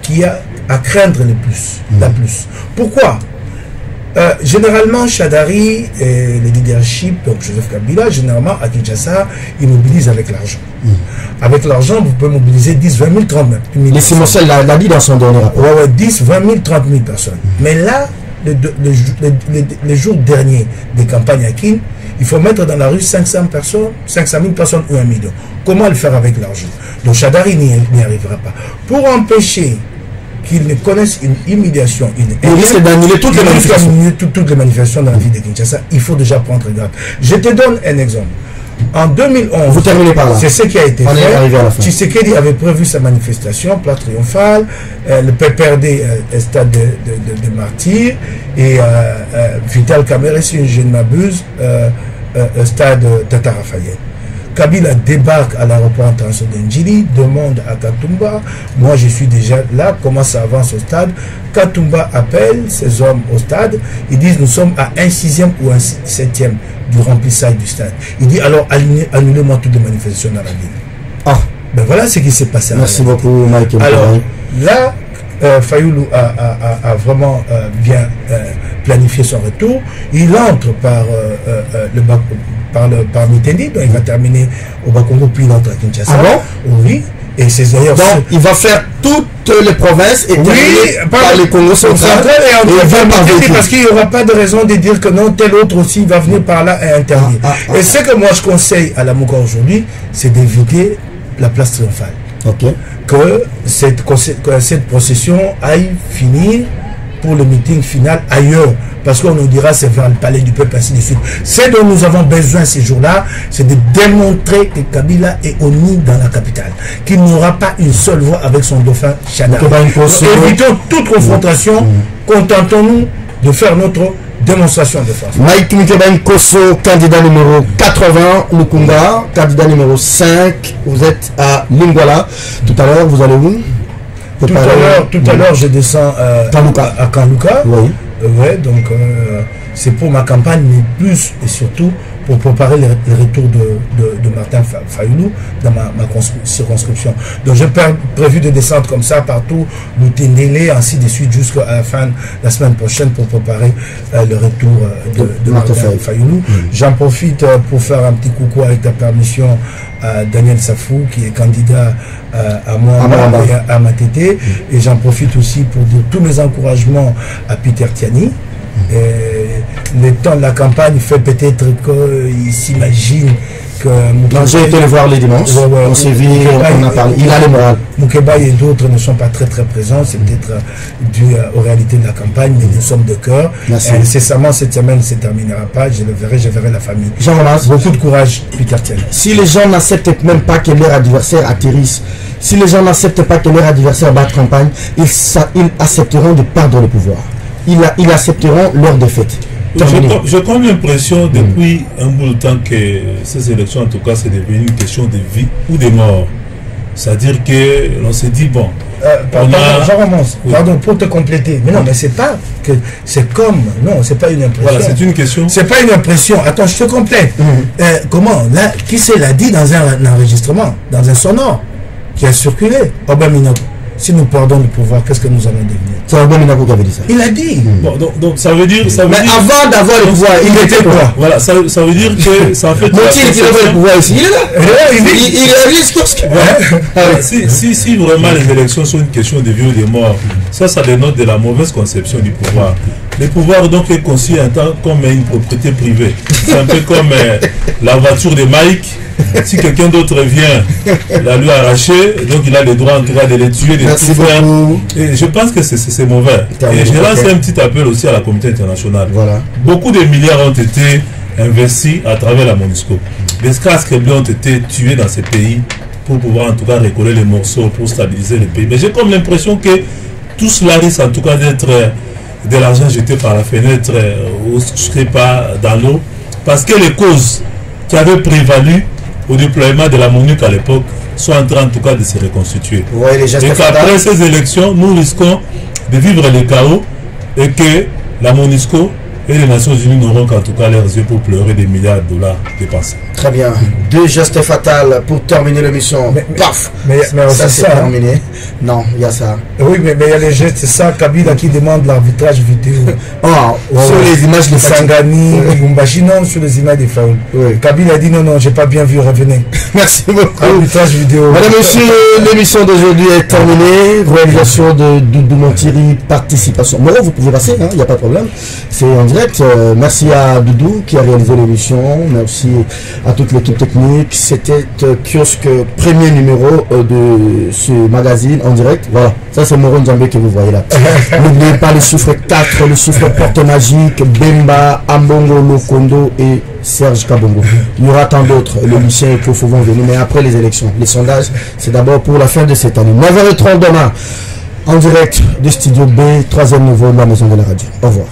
qui a à craindre le plus, la plus. Pourquoi? Généralement, Chadari et le leadership, donc Joseph Kabila, généralement à Kinshasa, ils mobilisent avec l'argent. Avec l'argent, vous pouvez mobiliser 10, 20 000, 30 000. Les Simonsel l'a dit dans son dernier rapport. Ouais, 10, 20 000, 30 000 personnes. Mais là, les jours derniers des campagnes à Kin, il faut mettre dans la rue 500 000 personnes ou 1 million. Comment le faire avec l'argent? Donc Chadari n'y arrivera pas. Pour empêcher qu'ils ne connaissent une humiliation, il risque d'annuler toutes les manifestations dans la ville de Kinshasa, il faut déjà prendre garde. Je te donne un exemple. En 2011, vous terminez par là. C'est ce qui a été fait. Tshisekedi avait prévu sa manifestation, Place Triomphale, le PPRD, stade de martyrs, et Vital Kamerhe, si je ne m'abuse, stade Tata Raphaël. Kabila débarque à l'aéroport international d'Ndjili, demande à Katumba, moi je suis déjà là, comment ça avance au stade. Katumba appelle ces hommes au stade, ils disent nous sommes à 1/6e ou 1/7e du remplissage du stade. Il dit alors annulez-moi toutes les manifestations dans la ville. Ah, ben voilà ce qui s'est passé. Merci beaucoup Mike. Alors là, Fayoulou a vraiment bien planifié son retour. Il entre par Mitendi, donc il va terminer au Bakongo, puis il entre à Kinshasa. Ah bon? Oui. Et c'est d'ailleurs. Donc il va faire toutes les provinces et par les Congo central parce qu'il n'y aura pas de raison de dire que non, tel autre aussi va venir par là et interdire. Et ce que moi je conseille à la Mouka aujourd'hui, c'est d'éviter la place triomphale. Que cette procession aille finir pour le meeting final ailleurs, parce qu'on nous dira c'est vers le palais du peuple, ainsi de suite. Ce dont nous avons besoin ces jours-là, c'est de démontrer que Kabila est uni dans la capitale, qu'il n'aura pas une seule voix avec son dauphin Chadari. Évitons toute confrontation, contentons-nous de faire notre démonstration de force. Mike Mkeba Nkosso, candidat numéro 80, Lukunga, candidat numéro 5, vous êtes à Lingwala. Tout à l'heure, vous allez où? Tout à l'heure, je descends à Kanluka. Oui. Ouais, donc c'est pour ma campagne, mais plus et surtout pour préparer le retour de Martin Fayoulou dans ma circonscription. Donc j'ai prévu de descendre comme ça partout, Loutendele, ainsi de suite jusqu'à la fin de la semaine prochaine pour préparer le retour de Martin Fayoulou. J'en profite pour faire un petit coucou avec ta permission à Daniel Safou qui est candidat à moi et à Matete, et j'en profite aussi pour dire tous mes encouragements à Peter Tiani. Le temps de la campagne fait peut-être qu'il s'imagine que j'ai été le voir les dimanches, on s'est vu, on a parlé, il a le moral. Moukeba et d'autres ne sont pas très présents, c'est peut-être dû aux réalités de la campagne, mais nous sommes de cœur. Incessamment, cette semaine ne se terminera pas, je verrai la famille. Beaucoup de courage, Peter Tiani. Si les gens n'acceptent même pas que leur adversaire atterrisse, si les gens n'acceptent pas que leur adversaire batte campagne, ils accepteront de perdre le pouvoir. Ils accepteront leur défaite. J'ai comme l'impression depuis un bout de temps que ces élections, en tout cas, c'est devenu une question de vie ou de mort. C'est-à-dire que l'on s'est dit, bon... Pardon, pour te compléter. Mais non, mais c'est pas que... C'est comme... Non, c'est pas une impression. Voilà, c'est une question. C'est pas une impression. Attends, je te complète. Comment là, qui se l'a dit dans un enregistrement, dans un sonore, qui a circulé? Obaminogo. Si nous perdons le pouvoir, qu'est-ce que nous allons devenir? C'est Obaminogo qui avait dit ça. Il a dit. Bon, donc ça veut dire... Mais avant d'avoir le pouvoir, il était quoi? Voilà, ça veut dire que ça fait... il avait le pouvoir ici, il est là. Il est Si vraiment les élections sont une question de vie ou de mort, ça dénote de la mauvaise conception du pouvoir. Le pouvoir donc est conçu en tant comme une propriété privée. C'est un peu comme la voiture de Mike. Si quelqu'un d'autre vient la lui arracher, donc il a le droit en tout cas de les tuer, de tout faire. Et je pense que c'est mauvais. Et je lance un petit appel aussi à la communauté internationale. Voilà. Beaucoup de milliards ont été investis à travers la MONUSCO. Des casques bleus ont été tués dans ces pays pour pouvoir en tout cas recoller les morceaux, pour stabiliser le pays. Mais j'ai comme l'impression que tout cela risque en tout cas d'être de l'argent jeté par la fenêtre ou jeté pas dans l'eau, parce que les causes qui avaient prévalu au déploiement de la MONUC à l'époque sont en train en tout cas de se reconstituer. Ouais, et qu'après ces élections, nous risquons de vivre le chaos et que la MONUSCO et les Nations Unies n'auront qu'en tout cas leurs yeux pour pleurer des milliards de dollars dépensés. Très bien. 2 gestes fatals pour terminer l'émission. Paf. Mais ça c'est terminé. Non, il y a ça. Oui, mais il y a les gestes, c'est ça. Kabila qui demande l'arbitrage vidéo. Sur les images de Sangani, Bumbashi, non, sur les images des Faoul. Oui. Kabila a dit non, j'ai pas bien vu, revenez. Merci beaucoup. Arbitrage vidéo. Madame, monsieur, l'émission d'aujourd'hui est terminée. Réalisation de Doudou Montiri, participation. Bon, vous pouvez passer, il n'y a pas de problème. C'est en direct. Merci à Doudou qui a réalisé l'émission. Merci à toute l'équipe technique. C'était Kiosque, premier numéro de ce magazine en direct. Voilà, ça c'est Moron Djambé que vous voyez là. N'oubliez pas le chiffre 4, le chiffre porte magique, Bemba, Ambongo, Lokondo et Serge Kabongo. Il y aura tant d'autres. Le Lucien et Kofo vont venir, mais après les élections. Les sondages, c'est d'abord pour la fin de cette année. 9h30 demain, en direct de Studio B, 3e niveau de la Maison de la Radio. Au revoir.